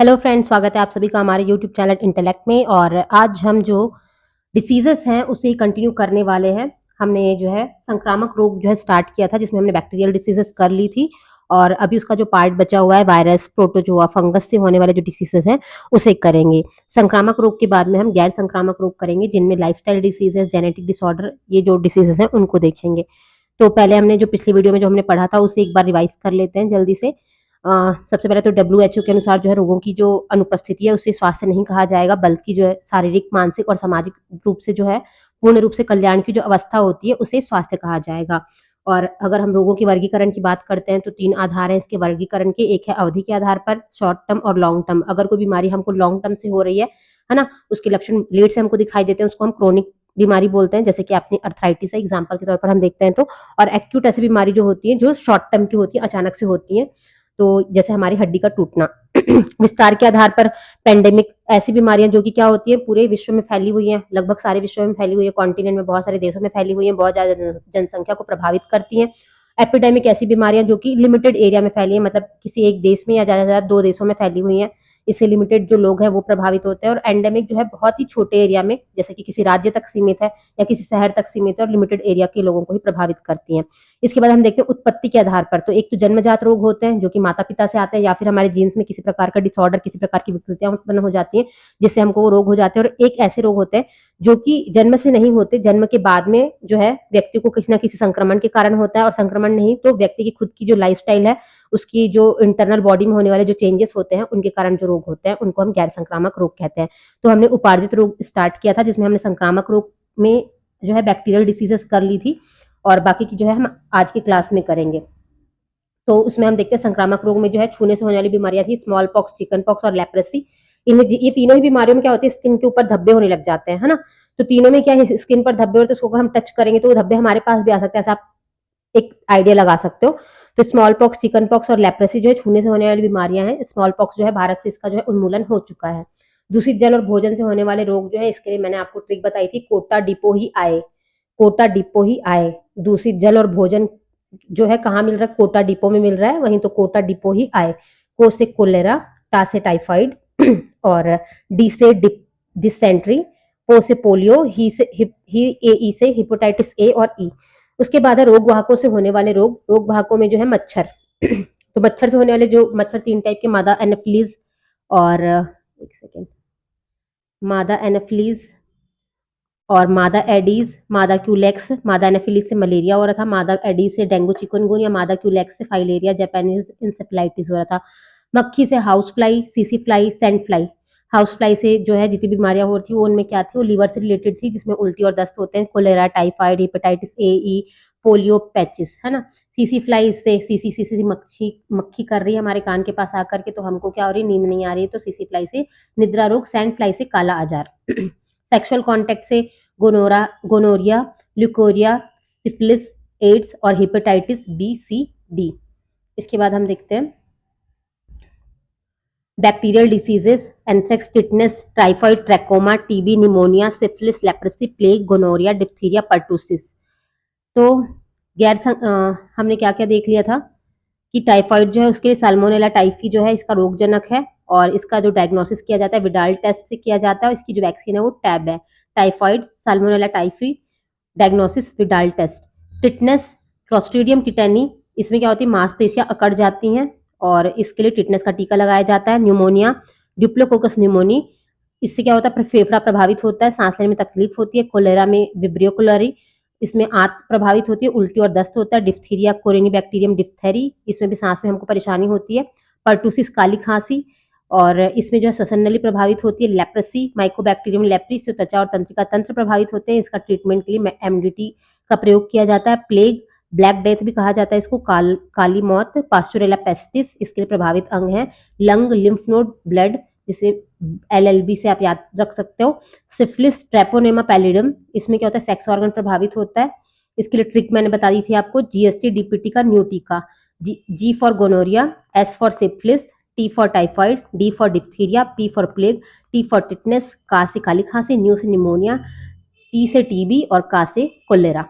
Hello friends, स्वागत है आप सभी का हमारे यूट्यूब चैनल इंटेलेक्ट में। और आज हम जो डिसीजेस हैं उसे कंटिन्यू करने वाले हैं। हमने जो है संक्रामक रोग जो है स्टार्ट किया था, जिसमें हमने बैक्टीरियल डिसीजेस कर ली थी। और अभी उसका जो पार्ट बचा हुआ है वायरस, प्रोटोजोआ, फंगस से होने वाले जो डिसीजेस हैं उसे करेंगे। संक्रामक रोग के बाद में हम गैर संक्रामक रोग करेंगे, जिनमें लाइफस्टाइल डिसीजेस, जेनेटिक डिसऑर्डर, ये जो डिसीजेस हैं उनको देखेंगे। तो पहले हमने जो पिछली वीडियो में जो हमने पढ़ा था उसे एक बार रिवाइज कर लेते हैं जल्दी से। सबसे पहले तो WHO के अनुसार जो है रोगों की जो अनुपस्थिति है उसे स्वास्थ्य नहीं कहा जाएगा, बल्कि जो है शारीरिक, मानसिक और सामाजिक रूप से जो है पूर्ण रूप से कल्याण की जो अवस्था होती है उसे स्वास्थ्य कहा जाएगा। और अगर हम रोगों की वर्गीकरण की बात करते हैं तो 3 आधार हैं इसके वर्गीकरण के। एक है अवधि के आधार पर, शॉर्ट टर्म और लॉन्ग टर्म। अगर कोई बीमारी हमको लॉन्ग टर्म से हो रही है ना, उसके लक्षण लेट से हमको दिखाई देते हैं, उसको हम क्रोनिक बीमारी बोलते हैं। जैसे कि आपने अर्थराइटिस है एग्जाम्पल के तौर पर हम देखते हैं तो। और एक्यूट ऐसी बीमारी जो होती है जो शॉर्ट टर्म की होती है, अचानक से होती है। तो जैसे हमारी हड्डी का टूटना। विस्तार के आधार पर पेंडेमिक, ऐसी बीमारियां जो कि क्या होती है पूरे विश्व में फैली हुई हैं, लगभग सारे विश्व में फैली हुई है, कॉन्टिनेंट में बहुत सारे देशों में फैली हुई है, बहुत ज्यादा जनसंख्या को प्रभावित करती हैं। एपिडेमिक, ऐसी बीमारियां जो कि लिमिटेड एरिया में फैली है, मतलब किसी एक देश में या ज्यादा से ज्यादा 2 देशों में फैली हुई है, इससे लिमिटेड जो लोग हैं वो प्रभावित होते हैं। और एंडेमिक जो है बहुत ही छोटे एरिया में, जैसे कि किसी राज्य तक सीमित है या किसी शहर तक सीमित है और लिमिटेड एरिया के लोगों को ही प्रभावित करती हैं। इसके बाद हम देखते हैं उत्पत्ति के आधार पर। तो एक तो जन्मजात रोग होते हैं जो कि माता पिता से आते हैं, या फिर हमारे जीन्स में किसी प्रकार का डिसऑर्डर, किसी प्रकार की विकृतियां उत्पन्न हो जाती हैं जिससे हमको वो रोग हो जाते हैं। और एक ऐसे रोग होते हैं जो कि जन्म से नहीं होते, जन्म के बाद में जो है व्यक्ति को किसी ना किसी संक्रमण के कारण होता है, और संक्रमण नहीं तो व्यक्ति की खुद की जो लाइफस्टाइल है, उसकी जो इंटरनल बॉडी में होने वाले जो चेंजेस होते हैं उनके कारण जो रोग होते हैं उनको हम गैर संक्रामक रोग कहते हैं। तो हमने उपार्जित रोग स्टार्ट किया था, जिसमें हमने संक्रामक रोग में जो है बैक्टीरियल डिसीजेस कर ली थी, और बाकी की जो है हम आज की क्लास में करेंगे। तो उसमें हम देखते हैं संक्रामक रोग में जो है छूने से होने वाली बीमारियां थी, स्मॉल पॉक्स, चिकन पॉक्स और लेप्रेसी। इनमें ये तीनों ही बीमारियों में क्या होती है, स्किन के ऊपर धब्बे होने लग जाते हैं, है ना। तो तीनों में क्या है, स्किन पर धब्बे होते हैं, तो उसको अगर हम टच करेंगे तो वो धब्बे हमारे पास भी आ सकते हैं, ऐसा आप एक आइडिया लगा सकते हो। तो स्मॉल पॉक्स, चिकन पॉक्स और लेप्रेसी जो है छूने से होने वाली बीमारियां हैं। स्मॉल पॉक्स जो है भारत से इसका जो है उन्मूलन हो चुका है। दूषित जल और भोजन से होने वाले रोग जो है, इसके लिए मैंने आपको ट्रिक बताई थी, कोटा डिपो ही आए, कोटा डिपो ही आए। दूषित जल और भोजन जो है कहाँ मिल रहा है, कोटा डिपो में मिल रहा है, वहीं तो कोटा डिपो ही आए। को से कोलेरा, टा से टाइफाइड और डी से डिसेंट्री, पो से पोलियो, ई से हिपेटाइटिस ए और ई। उसके बाद है रोग वाहकों से होने वाले रोग। रोग वाहकों में जो है मच्छर। तो मच्छर से होने वाले जो मच्छर 3 टाइप के, मादा एनोफिलीज और एक सेकेंड, मादा एनोफिलीज और मादा एडीज, मादा क्यूलेक्स। मादा एनोफिलीज से मलेरिया हो रहा था, मादा एडीज से डेंगू चिकनगुनिया, मादा क्यूलेक्स से फाइलेरिया जापानीज इंसेफेलाइटिस हो रहा था। मक्खी से house fly, CC fly, sand fly. House fly से जो है जितनी बीमारियां हो रही थी वो उनमें क्या थी, वो लीवर से रिलेटेड थी, जिसमें उल्टी और दस्त होते हैं, cholera, typhoid, hepatitis A, E, polio, पैचिस, है ना। सीसी फ्लाई से, सीसी मक्खी मक्खी कर रही है हमारे कान के पास आकर के, तो हमको क्या हो रही है, नींद नहीं आ रही है, तो सीसी फ्लाई से निद्रा रोग। सैंड फ्लाई से काला आजार। सेक्सुअल कॉन्टेक्ट से गोनोरिया, ल्यूकोरिया, सिफिलिस, एड्स और हेपेटाइटिस बी, सी, डी। इसके बाद हम देखते हैं bacterial diseases, anthrax, tetanus, typhoid, trachoma, TB, pneumonia, syphilis, leprosy, plague, gonorrhoea, diphtheria, pertussis. तो हमने क्या क्या देख लिया था कि टाइफाइड जो है उसके लिए साल्मोनेला टाइफी जो है इसका रोगजनक है, और इसका जो डायग्नोसिस किया जाता है विडाल टेस्ट से किया जाता है, और इसकी जो वैक्सीन है वो टैब है। Typhoid, Salmonella typhi, diagnosis Widal test. Tetanus, Clostridium tetani, इसमें क्या होती है, मांसपेशियां अकड़ जाती हैं और इसके लिए टिटनेस का टीका लगाया जाता है। न्यूमोनिया, डिप्लोकोकस न्यूमोनी, इससे क्या होता है, फेफड़ा प्रभावित होता है, सांस लेने में तकलीफ होती है। कोलेरा में विब्रियो, इसमें आंत प्रभावित होती है, उल्टी और दस्त होता है। डिप्थीरिया, कोरेनी बैक्टीरियम डिप्थेरी, इसमें भी सांस में हमको परेशानी होती है। पर्टूसिस, काली खांसी, और इसमें जो है श्वसन नली प्रभावित होती है। लेप्रेसी, माइकोबैक्टीरियम लेप्री, से त्वचा और तंत्रिका तंत्र प्रभावित होते हैं, इसका ट्रीटमेंट के लिए एमडीटी का प्रयोग किया जाता है। प्लेग, ब्लैक डेथ भी कहा जाता है इसको, काली मौत, पास्चुरेला पेस्टिस, इसके लिए प्रभावित अंग है। लंग, लिम्फ नोड, ब्लड, जिसे LLB से आप याद रख सकते हो। सिफिलिस, ट्रेपोनेमा पैलिडम, इसमें क्या होता है, सेक्स ऑर्गन प्रभावित होता है, इसके लिए ट्रिक मैंने बता दी थी आपको। GST DPT का न्यू टीका। G for gonorrhoea, S for syphilis, T for typhoid, D for diphtheria, P for plague, T for tetanus, का से काली खांसी, न्यू से निमोनिया, T से TB और का से कोलेरा।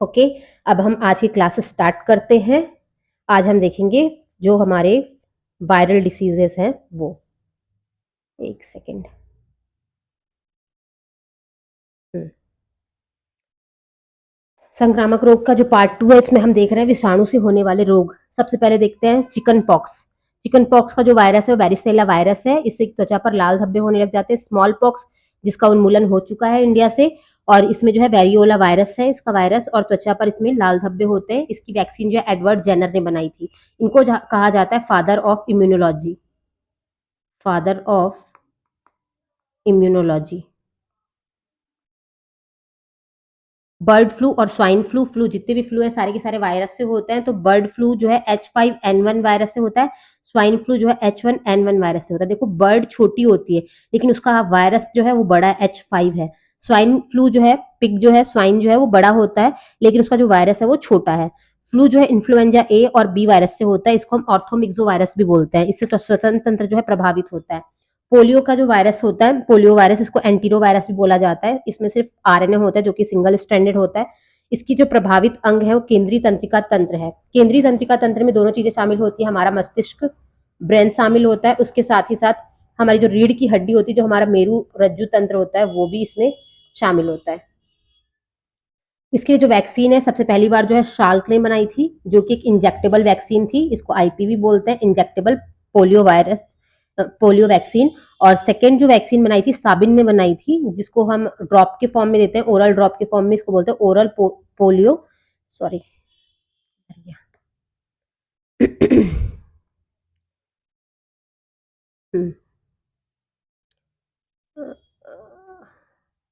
ओके, अब हम आज की क्लास स्टार्ट करते हैं। आज हम देखेंगे जो हमारे वायरल डिसीजेस हैं वो। एक सेकेंड। संक्रामक रोग का जो पार्ट 2 है, इसमें हम देख रहे हैं विषाणु से होने वाले रोग। सबसे पहले देखते हैं चिकन पॉक्स। चिकन पॉक्स का जो वायरस है वो वैरिसेला वायरस है। इससे त्वचा पर लाल धब्बे होने लग जाते हैं। स्मॉल पॉक्स, जिसका उन्मूलन हो चुका है इंडिया से, और इसमें जो है वेरियोला वायरस है इसका वायरस, और त्वचा पर इसमें लाल धब्बे होते हैं। इसकी वैक्सीन जो है एडवर्ड जेनर ने बनाई थी। इनको कहा जाता है father of immunology, father of immunology. Bird flu और स्वाइन फ्लू, फ्लू जितने भी फ्लू है सारे के सारे वायरस से होते हैं। तो बर्ड फ्लू जो है H5N1 वायरस से होता है। स्वाइन फ्लू जो है H1N1 वायरस से होता है। देखो बर्ड छोटी होती है लेकिन उसका वायरस जो है वो बड़ा है, H5 है। स्वाइन फ्लू जो है, पिग जो है, स्वाइन जो है वो बड़ा होता है लेकिन उसका जो वायरस है वो छोटा है। फ्लू जो है इन्फ्लुएंजा ए और बी वायरस से होता है। इसको हम ऑर्थोमिक्सो वायरस भी बोलते हैं। इससे तो श्वसन तंत्र जो है प्रभावित होता है। पोलियो का जो वायरस होता है, पोलियो वायरस, इसको एंटीरो वायरस भी बोला जाता है। इसमें सिर्फ आरएनए होता है जो कि सिंगल स्ट्रैंडेड होता है। इसकी जो प्रभावित अंग है वो केंद्रीय तंत्रिका तंत्र है। केंद्रीय तंत्रिका तंत्र में दोनों चीजें शामिल होती है। हमारा मस्तिष्क, ब्रेन शामिल होता है। उसके साथ ही साथ हमारी जो रीढ़ की हड्डी होती है, जो हमारा मेरु रज्जु तंत्र होता है, वो भी इसमें शामिल होता है। इसके लिए जो वैक्सीन है, सबसे पहली बार जो है शार्क ने बनाई थी, जो कि एक इंजेक्टेबल वैक्सीन थी। इसको आईपीवी बोलते हैं, injectable polio virus, polio vaccine. और सेकेंड जो वैक्सीन बनाई थी साबिन ने बनाई थी, जिसको हम ड्रॉप के फॉर्म में देते हैं, ओरल ड्रॉप के फॉर्म में इसको बोलते हैं ओरल पोलियो, सॉरी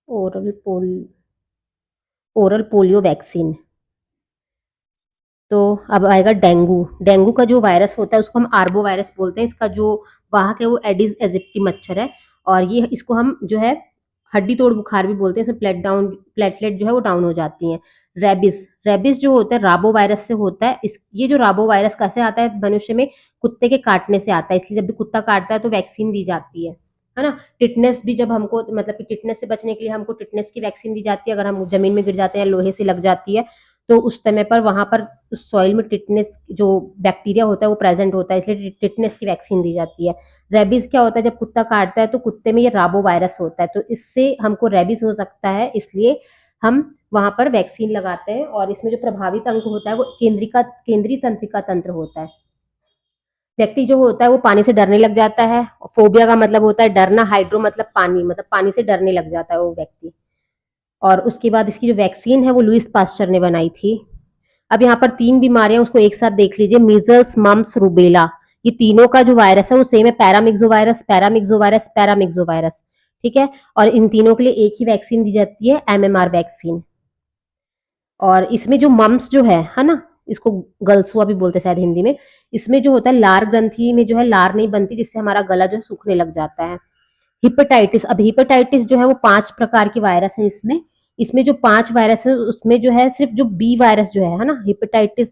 ओरल पोल ओरल पोलियो वैक्सीन। तो अब आएगा डेंगू। डेंगू का जो वायरस होता है उसको हम आर्बो वायरस बोलते हैं। इसका जो वाहक है वो एडिस एजिप्टी मच्छर है, और ये इसको हम जो है हड्डी तोड़ बुखार भी बोलते हैं। इसमें प्लेटलेट जो है वो डाउन हो जाती हैं। रेबिस, रेबिस जो होता है राबो वायरस से होता है। ये जो राबो वायरस कैसे आता है मनुष्य में, कुत्ते के काटने से आता है। इसलिए जब भी कुत्ता काटता है तो वैक्सीन दी जाती है ना। टिटनेस भी जब हमको, मतलब कि टिटनेस से बचने के लिए हमको टिटनेस की वैक्सीन दी जाती है। अगर हम जमीन में गिर जाते हैं, लोहे से लग जाती है, तो उस समय पर वहां पर उस सॉइल में टिटनेस जो बैक्टीरिया होता है वो प्रेजेंट होता है, इसलिए टिटनेस की वैक्सीन दी जाती है। रेबीज क्या होता है, जब कुत्ता काटता है तो कुत्ते में ये राबो वायरस होता है, तो इससे हमको रेबीज हो सकता है, इसलिए हम वहां पर वैक्सीन लगाते हैं। और इसमें जो प्रभावित अंग होता है वो केंद्रीय तंत्रिका तंत्र होता है। व्यक्ति जो होता है वो पानी से डरने लग जाता है। फोबिया का मतलब होता है डरना, हाइड्रो मतलब पानी, मतलब पानी से डरने लग जाता है वो व्यक्ति। और उसके बाद इसकी जो वैक्सीन है वो लुइस पास्चर ने बनाई थी। अब यहाँ पर 3 बीमारियां, उसको एक साथ देख लीजिए। मीजल्स, मम्प्स, रूबेला, ये तीनों का जो वायरस है वो सेम है, paramyxo virus, paramyxo virus, paramyxo virus. ठीक है। और इन तीनों के लिए एक ही वैक्सीन दी जाती है, एमएमआर वैक्सीन। और इसमें जो मम्प्स जो है ना, इसको गलसुआ भी बोलते हैं शायद हिंदी में। इसमें जो होता है लार ग्रंथि में जो है लार नहीं बनती, जिससे हमारा गला जो है सूखने लग जाता है। हिपेटाइटिस, अब हिपेटाइटिस जो है वो 5 प्रकार की वायरस है इसमें। इसमें जो 5 वायरस है उसमें जो है सिर्फ जो बी वायरस जो है ना, हिपेटाइटिस,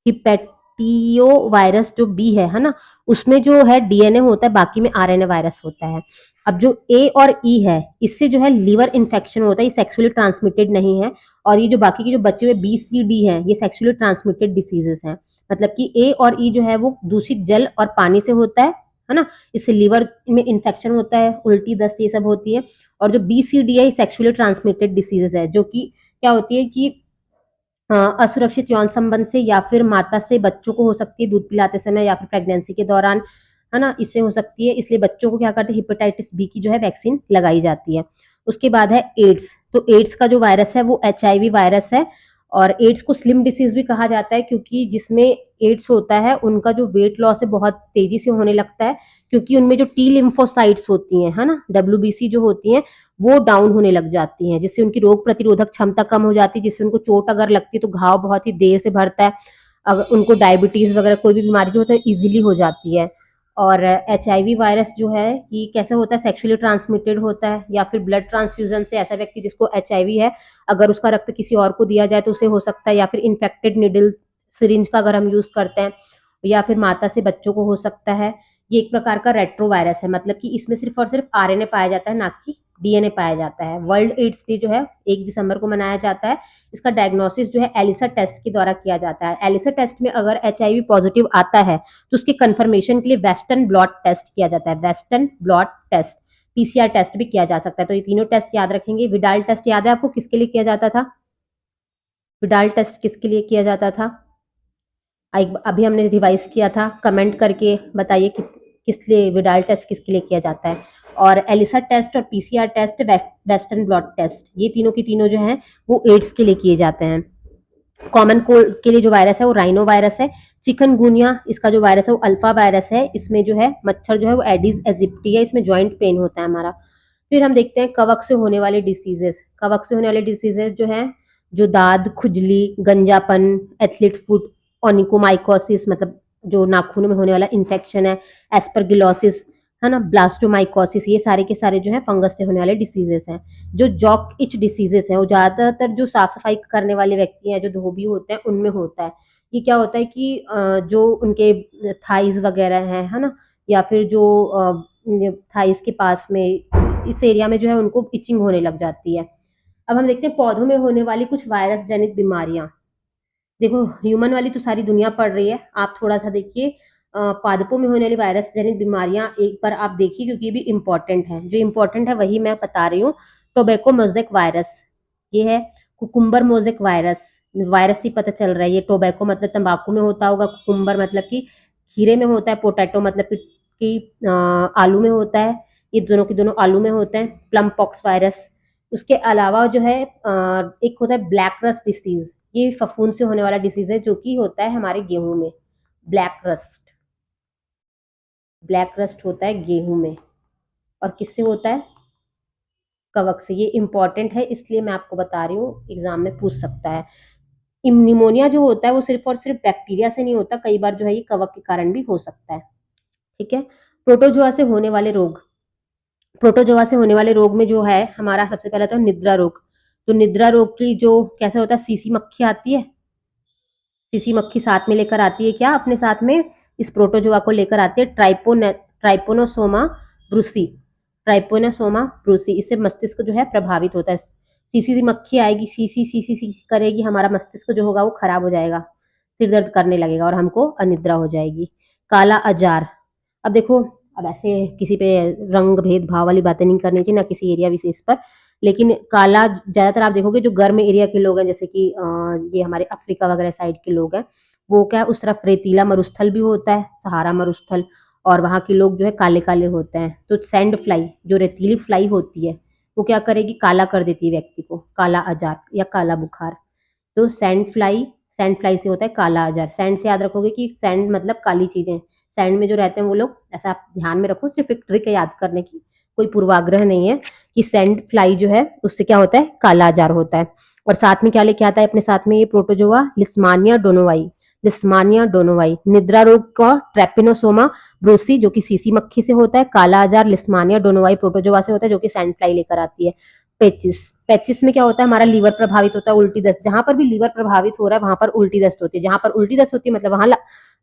हिपेटियो वायरस जो बी है ना, उसमें जो है डीएनए होता है, बाकी में आरएनए वायरस होता है। अब जो ए और ई है, इससे जो है लिवर इन्फेक्शन होता है, ये सेक्सुअली ट्रांसमिटेड नहीं है। और ये जो बाकी के जो बचे हुए बी सी डी हैं, ये सेक्सुअली ट्रांसमिटेड डिसीजेस हैं। मतलब कि ए और ई जो है वो दूषित जल और पानी से होता है ना। इससे लिवर में इन्फेक्शन होता है, उल्टी दस्त ये सब होती है। और जो बी सी डी है, सेक्सुअली ट्रांसमिटेड डिसीजेस है, जो कि क्या होती है कि असुरक्षित यौन संबंध से, या फिर माता से बच्चों को हो सकती है दूध पिलाते समय, या फिर प्रेगनेंसी के दौरान, है ना, इससे हो सकती है। इसलिए बच्चों को क्या करते हैं, हेपेटाइटिस बी की जो है वैक्सीन लगाई जाती है। उसके बाद है एड्स। तो एड्स का जो वायरस है वो एचआईवी वायरस है। और एड्स को स्लिम डिसीज भी कहा जाता है, क्योंकि जिसमें एड्स होता है उनका जो वेट लॉस है बहुत तेजी से होने लगता है, क्योंकि उनमें जो टी लिम्फोसाइट्स होती हैं, है ना, डब्ल्यूबीसी जो होती हैं, वो डाउन होने लग जाती हैं, जिससे उनकी रोग प्रतिरोधक क्षमता कम हो जाती है, जिससे उनको चोट अगर लगती है तो घाव बहुत ही देर से भरता है। अगर उनको डायबिटीज वगैरह कोई भी बीमारी जो होता है इजीली हो जाती है। और एचआईवी वायरस जो है ये कैसे होता है, सेक्सुअली ट्रांसमिटेड होता है, या फिर ब्लड ट्रांसफ्यूजन से। ऐसा व्यक्ति जिसको एचआईवी है, अगर उसका रक्त किसी और को दिया जाए तो उसे हो सकता है, या फिर इन्फेक्टेड निडल सिरिंज का अगर हम यूज करते हैं, या फिर माता से बच्चों को हो सकता है। ये एक प्रकार का रेट्रो वायरस है, मतलब कि इसमें सिर्फ और सिर्फ आरएनए पाया जाता है, ना कि डीएनए पाया जाता है। वर्ल्ड एड्स डे जो है 1 दिसंबर को मनाया जाता है। इसका डायग्नोसिस जो है एलिसा टेस्ट के द्वारा किया जाता है। एलिसा टेस्ट में अगर एचआईवी पॉजिटिव आता है तो उसके कंफर्मेशन के लिए वेस्टर्न ब्लॉट टेस्ट किया जाता है। Western blot test, PCR test भी किया जा सकता है। तो ये तीनों टेस्ट याद रखेंगे। विडाल टेस्ट याद है आपको किसके लिए किया जाता था? विडाल टेस्ट किसके लिए किया जाता था? अभी हमने रिवाइज किया था, कमेंट करके बताइए किस लिए विडाल टेस्ट किसके लिए किया जाता है। और एलिसा टेस्ट और PCR test, western blot test, ये तीनों की तीनों जो है वो एड्स के लिए किए जाते हैं। कॉमन कोल्ड के लिए जो वायरस है वो राइनो वायरस है। चिकनगुनिया, इसका जो वायरस है वो अल्फा वायरस है। इसमें जो है मच्छर जो है वो एडिस एजिप्टी है। इसमें ज्वाइंट पेन होता है हमारा। फिर हम देखते हैं कवक से होने वाले डिसीजेस। कवक से होने वाले डिसीजेस जो है, जो दाद, खुजली, गंजापन, एथलीट फुट, ओनिकोमाइकोसिस मतलब जो नाखून में होने वाला इन्फेक्शन है, एस्परगिलोसिस है ना, ब्लास्टोमाइकोसिस, ये सारे के सारे जो है फंगस से होने वाले डिसीजेस हैं। जो जॉक इच डिसीजेस हैं वो ज्यादातर जो साफ सफाई करने वाले व्यक्ति हैं, जो धोबी होते हैं, उनमें होता है। ये क्या होता है कि जो उनके थाइज वगैरह हैं, है ना, या फिर जो थाइस के पास में इस एरिया में जो है उनको इचिंग होने लग जाती है। अब हम देखते हैं पौधों में होने वाली कुछ वायरस जनित बीमारियां। देखो, ह्यूमन वाली तो सारी दुनिया पढ़ रही है, आप थोड़ा सा देखिए पादपों में होने वाली वायरस जनित बीमारियां एक बार आप देखिए, क्योंकि ये भी इंपॉर्टेंट है। जो इंपॉर्टेंट है वही मैं बता रही हूँ। टोबैको मोज़ेक वायरस, ये है। कुकुम्बर मोज़ेक वायरस, वायरस ही पता चल रहा है। ये टोबैको मतलब तंबाकू में होता होगा, कुकुम्बर मतलब कि खीरे में होता है, पोटैटो मतलब कि आलू में होता है। ये दोनों के दोनों आलू में होते हैं। Plum pox virus. उसके अलावा जो है एक होता है ब्लैक रस्ट डिसीज। ये फफूंद से होने वाला डिसीज है, जो कि होता है हमारे गेहूं में। ब्लैक रस्ट, ब्लैक रस्ट होता है गेहूं में। और किससे होता है? कवक से। ये इंपॉर्टेंट है, इसलिए मैं आपको बता रही हूँ, एग्जाम में पूछ सकता है। निमोनिया जो होता है वो सिर्फ और सिर्फ बैक्टीरिया से नहीं होता, कई बार जो है ये कवक के कारण भी हो सकता है। ठीक है। प्रोटोजोआ से होने वाले रोग। प्रोटोजोआ से होने वाले रोग में जो है हमारा सबसे पहला तो निद्रा रोग। तो निद्रा रोग की जो कैसे होता है, सीसी मक्खी आती है, सीसी मक्खी साथ में लेकर आती है क्या अपने साथ में, इस प्रोटोजोआ को लेकर आती है। ट्राइपोनोसोमा ब्रूसी, ट्राइपोनोसोमा ब्रूसी, इससे मस्तिष्क जो है प्रभावित होता है। सीसी मक्खी आएगी, सीसी सीसी सी करेगी, हमारा मस्तिष्क जो होगा वो खराब हो जाएगा, सिर दर्द करने लगेगा और हमको अनिद्रा हो जाएगी। काला अजार। अब देखो, अब ऐसे किसी पे रंग भेदभाव वाली बातें नहीं करनी चाहिए, ना किसी एरिया विशेष पर। लेकिन काला ज्यादातर आप देखोगे जो गर्म एरिया के लोग हैं, जैसे कि ये हमारे अफ्रीका वगैरह साइड के लोग हैं, वो क्या है, उस तरफ रेतीला मरुस्थल भी होता है, सहारा मरुस्थल, और वहाँ के लोग जो है काले काले होते हैं। तो सैंड फ्लाई, जो रेतीली फ्लाई होती है, वो क्या करेगी, काला कर देती है व्यक्ति को, काला अजार या काला बुखार। तो सैंड फ्लाई, सैंड फ्लाई से होता है काला अजार। सैंड से याद रखोगे कि सैंड मतलब काली चीजें, सैंड में जो रहते हैं वो लोग, ऐसा आप ध्यान में रखो, सिर्फ एक ट्रिक है याद करने की, कोई पूर्वाग्रह नहीं है, कि सैंड फ्लाई जो है उससे क्या होता है, काला अजार होता है। और साथ में क्या लेके आता है अपने साथ में, ये प्रोटोजोआ लिस्मानिया डोनोवाई, लिस्मानिया डोनोवाई। निद्रा रोग का ट्रेपिनोसोमा ब्रोसी, जो कि सीसी मक्खी से होता है। काला आजार लिस्मानिया डोनोवाई प्रोटोजोआ से होता है, जो कि सैंड फ्लाई लेकर आती है। पेचिस, पेचिस में क्या होता है, हमारा लीवर प्रभावित होता है, उल्टी दस्त। जहां पर भी लीवर प्रभावित हो रहा है वहां पर उल्टी दस्त होती है। जहां पर उल्टी दस्त होती है मतलब वहां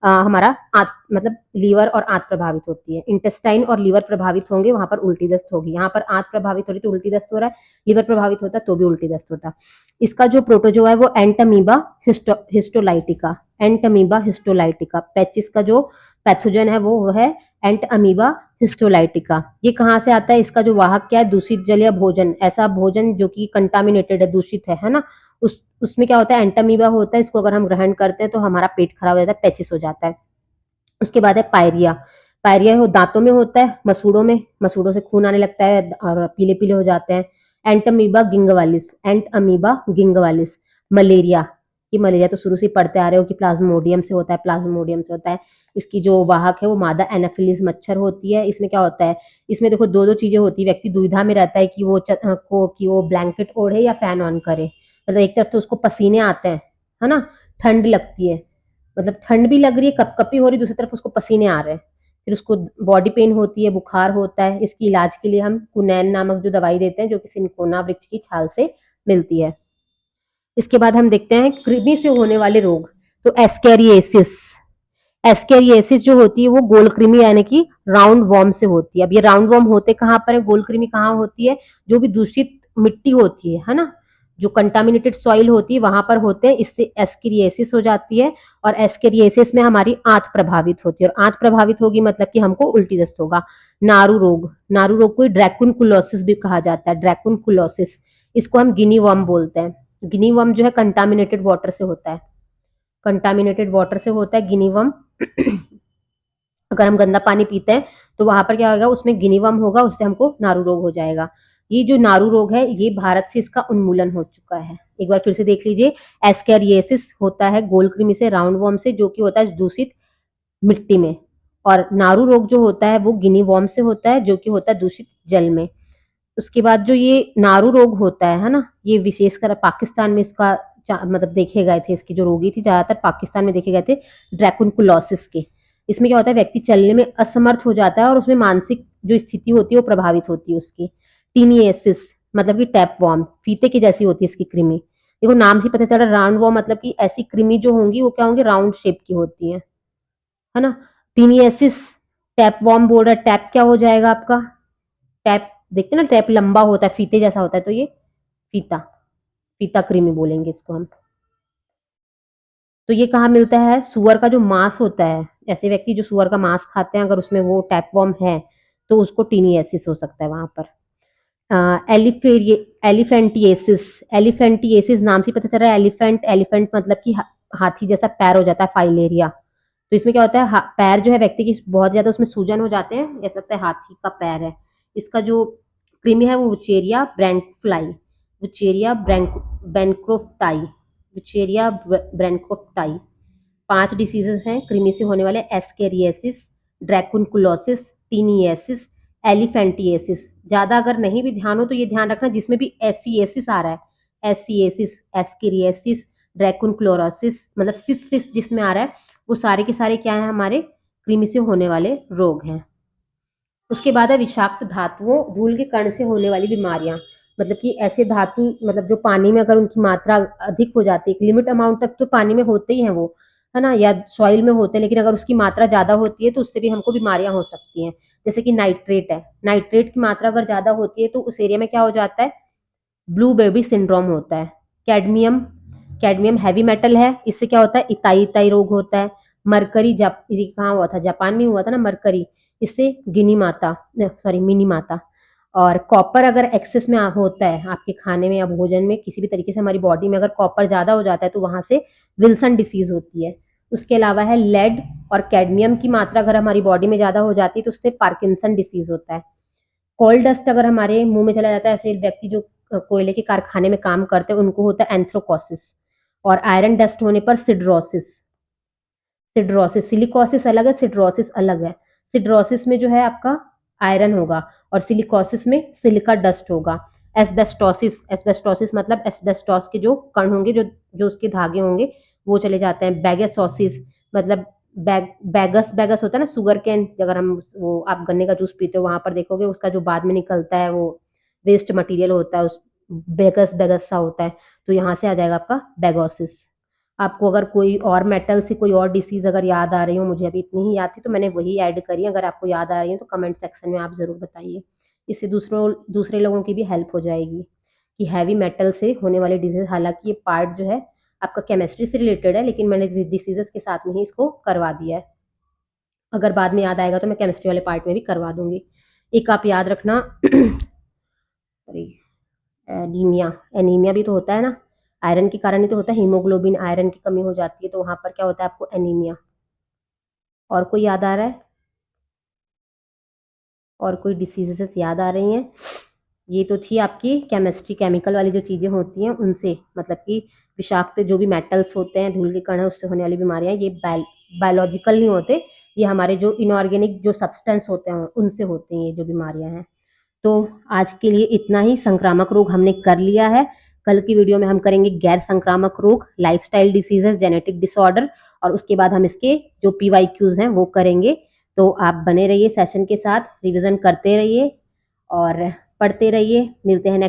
हमारा आंत मतलब लीवर और आंत प्रभावित होती है। इंटेस्टाइन और लीवर प्रभावित होंगे, वहां पर उल्टी दस्त होगी। यहाँ पर आंत प्रभावित हो रही तो उल्टी दस्त हो रहा है, लीवर प्रभावित होता है तो भी उल्टी दस्त होता है। इसका जो प्रोटोजोआ है वो एंटमीबा हिस्टोलाइटिका, एंटमीबा हिस्टोलाइटिका। पेचिस का जो पैथोजन है वो है एंटमीबा हिस्टोलाइटिका। ये कहाँ से आता है, इसका जो वाहक क्या है, दूषित जल या भोजन, ऐसा भोजन जो कि कंटामिनेटेड है, दूषित है ना, उसमें क्या होता है, एंटामीबा होता है। इसको अगर हम ग्रहण करते हैं तो हमारा पेट खराब हो जाता है, पेचिस हो जाता है। उसके बाद है पायरिया। पायरिया हो दांतों में होता है, मसूड़ों में, मसूड़ों से खून आने लगता है और पीले पीले हो जाते हैं। Entamoeba gingivalis, entamoeba gingivalis. Malaria, ये मलेरिया तो शुरू से पढ़ते आ रहे हो कि प्लाज्मोडियम से होता है, प्लाज्मोडियम से होता है। इसकी जो वाहक है वो मादा एनाफिलिस मच्छर होती है। इसमें क्या होता है, इसमें देखो दो दो चीजें होती है, व्यक्ति दुविधा में रहता है कि वो ब्लैंकेट ओढ़े या फैन ऑन करे। मतलब एक तरफ तो उसको पसीने आते हैं, है ना, ठंड लगती है, मतलब ठंड भी लग रही है, कपकपी हो रही है, दूसरी तरफ उसको पसीने आ रहे हैं, फिर उसको बॉडी पेन होती है, बुखार होता है। इसकी इलाज के लिए हम कुनैन नामक जो दवाई देते हैं, जो कि सिंकोना वृक्ष की छाल से मिलती है। इसके बाद हम देखते हैं कृमि से होने वाले रोग। तो एस्केरिएसिस, एस्केरियासिस जो होती है वो गोल कृमि यानी कि राउंड वॉर्म से होती है। अब ये राउंड वॉर्म होते कहाँ पर है, गोल कृमि कहाँ होती है, जो भी दूषित मिट्टी होती है ना, जो कंटामिनेटेड सॉइल होती है वहां पर होते हैं, इससे एस्केरियासिस हो जाती है। और एस्केरियासिस में हमारी आंत प्रभावित होती है, और आंत प्रभावित होगी मतलब कि हमको उल्टी दस्त होगा। नारू रोग, नारू रोग को ड्रैकुनकुलोसिस भी कहा जाता है, ड्रैकुनकुलोसिस। इसको हम गिनी वर्म बोलते हैं। गिनी वर्म जो है कंटामिनेटेड वाटर से होता है, कंटामिनेटेड वाटर से होता है गिनी वर्म। अगर हम गंदा पानी पीते हैं तो वहां पर क्या होगा, उसमें गिनी वर्म होगा, उससे हमको नारू रोग हो जाएगा। ये जो नारू रोग है ये भारत से इसका उन्मूलन हो चुका है। एक बार फिर से देख लीजिए, एस्केरियासिस होता है गोल कृमि से, राउंड वर्म से, जो कि होता है दूषित मिट्टी में। और नारू रोग जो होता है वो गिनी वर्म से होता है, जो कि होता है दूषित जल में। उसके बाद जो ये नारू रोग होता है ना, ये विशेषकर पाकिस्तान में इसका मतलब देखे गए थे, इसकी जो रोगी थी ज्यादातर पाकिस्तान में देखे गए थे, ड्रैकुनकुलोसिस के। इसमें क्या होता है, व्यक्ति चलने में असमर्थ हो जाता है और उसमें मानसिक जो स्थिति होती है वो प्रभावित होती है उसकी। टीनिएसिस मतलब कि टैप वॉर्म, फीते की जैसी होती है इसकी कृमि। देखो नाम से पता चल रहा है, राउंड वॉर्म मतलब कि ऐसी कृमि जो होंगी वो क्या होंगी, राउंड शेप की होती है ना। टीनिएसिस, टैप वॉर्म बोल रहा है, टैप क्या हो जाएगा आपका, टैप देखते हैं ना, टैप लंबा होता है, फीते जैसा होता है, तो ये फीता, फीता कृमि बोलेंगे इसको हम। तो ये कहाँ मिलता है, सुअर का जो मांस होता है, ऐसे व्यक्ति जो सुअर का मांस खाते हैं अगर उसमें वो टैपवॉर्म है तो उसको टीनियासिस हो सकता है वहां पर। एलिफेंटिएसिस, एलिफेंटिएसिस नाम से पता चल रहा है, एलिफेंट, एलिफेंट मतलब कि हाथी जैसा पैर हो जाता है, फाइलेरिया। तो इसमें क्या होता है, पैर जो है व्यक्ति की बहुत ज्यादा उसमें सूजन हो जाते हैं, ऐसा लगता है हाथी का पैर है। इसका जो कृमि है वो वुचेरिया ब्रैंकफ्लाई, वुचेरिया ब्रैंकोफ्टाई, वुचेरिया ब्रैंकोफ्टाई। 5 डिसीजेस हैं कृमि से होने वाले, एस्केरियासिस, ड्रैकुनकुलोसिस, टीनियासिस, एलिफेंटिएसिस। ज्यादा अगर नहीं भी ध्यान हो तो ये ध्यान रखना जिसमें भी एसिएसिस आ रहा है, एसिएसिस, एस्केरियासिस, ड्रैकुनक्लोरोसिस, मतलब सिस सिस जिसमें आ रहा है, वो सारे के सारे क्या है, हमारे कृमि से होने वाले रोग हैं। उसके बाद है विषाक्त धातुओं, धूल के कण से होने वाली बीमारियां। मतलब कि ऐसे धातु, मतलब जो पानी में अगर उनकी मात्रा अधिक हो जाती है, एक लिमिट अमाउंट तक तो पानी में होते ही हैं वो, है ना, या सॉइल में होते हैं, लेकिन अगर उसकी मात्रा ज्यादा होती है तो उससे भी हमको बीमारियां हो सकती हैं। जैसे कि नाइट्रेट है, नाइट्रेट की मात्रा अगर ज्यादा होती है तो उस एरिया में क्या हो जाता है, ब्लू बेबी सिंड्रोम होता है। कैडमियम, कैडमियम हैवी मेटल है, इससे क्या होता है, इताई इताई रोग होता है। मरकरी, ये कहाँ हुआ था, जापान में हुआ था ना मरकरी, इससे गिनी माता, सॉरी मिनी माता। और कॉपर अगर एक्सेस में होता है आपके खाने में या भोजन में, किसी भी तरीके से हमारी बॉडी में अगर कॉपर ज्यादा हो जाता है तो वहां से विल्सन डिसीज होती है। उसके अलावा है लेड और कैडमियम की मात्रा अगर हमारी बॉडी में ज्यादा हो जाती है तो उससे पार्किंसन डिसीज होता है। कोल डस्ट अगर हमारे मुंह में चला जाता है, ऐसे व्यक्ति जो कोयले के कारखाने में काम करते हैं उनको होता है एंथ्रोकोसिस। और आयरन डस्ट होने पर सिड्रोसिस, सिड्रोसिस, सिलिकोसिस अलग है, सिड्रोसिस अलग है। सिड्रोसिस में जो है आपका आयरन होगा और सिलिकोसिस में सिलिका डस्ट होगा। एस्बेस्टोसिस, एस्बेस्टोसिस मतलब एस्बेस्टोस के जो कण होंगे, जो जो उसके धागे होंगे वो चले जाते हैं। बैगेसोसिस मतलब बैगस, बैगस होता है ना शुगर कैन, अगर हम वो आप गन्ने का जूस पीते हो वहां पर देखोगे उसका जो बाद में निकलता है वो वेस्ट मटेरियल होता है, उस बेगस बेगस सा होता है, तो यहाँ से आ जाएगा आपका बैगोसिस। आपको अगर कोई और मेटल से कोई और डिसीज अगर याद आ रही हो, मुझे अभी इतनी ही याद थी तो मैंने वही ऐड करी, अगर आपको याद आ रही है तो कमेंट सेक्शन में आप जरूर बताइए, इससे दूसरे लोगों की भी हेल्प हो जाएगी कि हैवी मेटल से होने वाले डिजीज। हालांकि ये पार्ट जो है आपका केमिस्ट्री से रिलेटेड है, लेकिन मैंने डिसीजेस के साथ में ही इसको करवा दिया है। अगर बाद में याद आएगा तो मैं केमिस्ट्री वाले पार्ट में भी करवा दूंगी। एक आप याद रखना एनीमिया, एनीमिया भी तो होता है ना, आयरन के कारण ही तो होता है, हीमोग्लोबिन आयरन की कमी हो जाती है तो वहां पर क्या होता है आपको एनीमिया। और कोई याद आ रहा है, और कोई डिसीजेस याद आ रही हैं? ये तो थी आपकी केमिस्ट्री, केमिकल वाली जो चीजें होती हैं उनसे, मतलब कि विषाक्त जो भी मेटल्स होते हैं, धूल के कण है, उससे होने वाली बीमारियां, ये बायोलॉजिकल नहीं होते, ये हमारे जो इनऑर्गेनिक जो सब्सटेंस होते हैं उनसे होते हैं ये जो बीमारियां हैं। तो आज के लिए इतना ही, संक्रामक रोग हमने कर लिया है। कल की वीडियो में हम करेंगे गैर संक्रामक रोग, लाइफस्टाइल डिसीजेस, जेनेटिक डिसऑर्डर, और उसके बाद हम इसके जो PYQs हैं वो करेंगे। तो आप बने रहिए सेशन के साथ, रिवीजन करते रहिए और पढ़ते रहिए। मिलते हैं नेक्स्ट